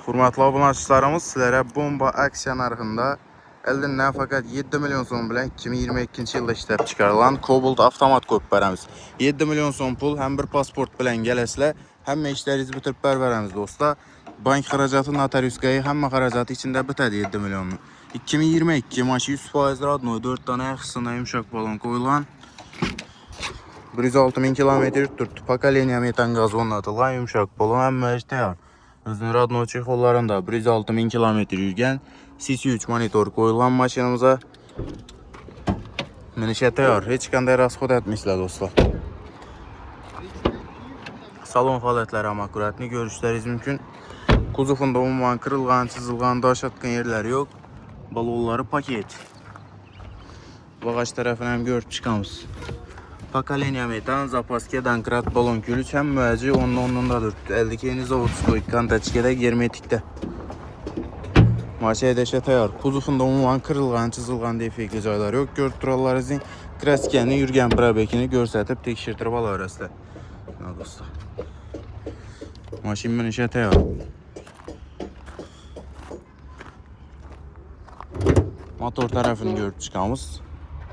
Hurmatlı abunəçilərimiz, sizlərə bomba aksiya narxında əlindən fəqət 7 milyon son bilən 2022-ci ildə işləb çıxarılan Cobalt avtomat qopbərəmiz. 7 milyon son pul, həm bir pasport bilən gələsilə, həmmə işlərinizi bitirib bərvərəmiz dostlar. Bank xəracatı, notarius qəyi, həmmə xəracatı içində bitədi 7 milyonlu. 2022 maşı 100% radno, 4 dənə yaxşısına yumuşaq balon qoyulan. 106.000 kilometr tuttu. Pokoleniya metan qazonla atılan yumuşaq balon, həmmə iş təyar. Özün radno çexollarında 106.000 kilometr yürgən CC3 monitor koyulan maşinamıza minişə təyar. Heç qanday rasxod etmişlər dostlar. Salon xalətləri amakuratni görüşləriniz mümkün. Kuzufunda umuman kırılğan, çizilğan, daş atqın yerləri yox. Balonları paket. Bağaç tərəfindən görüb çıxamız. Pokoleniya metan, zapaske, dankrat, balon gülüç, həm müəci onundadır. Əldikiyini zavod stoykan təçkədə germetikdə. Maşaya deşə təyar. Kuzufunda umuman kırılğan, çizilğan defekli caylar yox. Gör turallarınızın kraskəni, yürgən probekini görsətib tekşirtirib alarəsdə. Dostlar. Maşin minişə təyar. Motor tərəfini görüb çıxamız.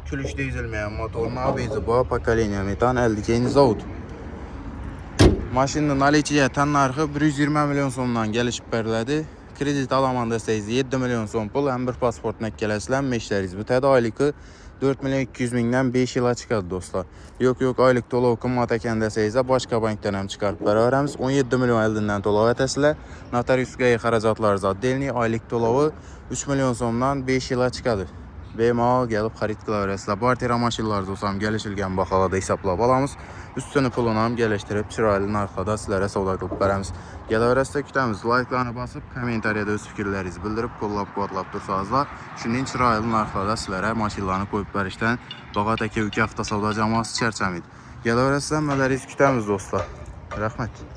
Külüşdə izilməyən motorun abizi bu pokoleniya metan əldikiyini zavod. Maşının aliciyyətən narxı 120 milyon sonundan gəlişib bərlədi. Kredit alamanda 7 milyon son pul, həm bir pasport nəkkələsilən işləriniz bitədi. Aylıqı 4 milyon 200 mindən 5 yıla çıxadı dostlar. Yox, aylık dolu okunma təkəndə başqa bankdan həm çıxarıb bərabərəmiz 17 milyon əlindən dolav ətəsilə. Notarius qəyi xəracatları zad delini, aylık dolavı 3 milyon sonundan 5 yıla çıxadı. BMA gəlib xarid qılavrəsilə. Bartera maşinlər olsam gəlişilgən baxalada hesablab alamız. Üstünü pulunam gəlişdirib çiraylı narxada sizlərə savda qılıb bərəmiz. Gəlavrəsilə kütəmiz. Like'larını basıb, kommentariyada öz fikirlərinizi bildirib, qollab quvadlab dursanızlar. Şimdi çiraylı narxada sizlərə maşinlarını qoyub bərişdən Bağatəki ülkə hafta savda caması çərçəmid. Gəlavrəsilə mələriniz kütəmiz dostlar. Rəhmət.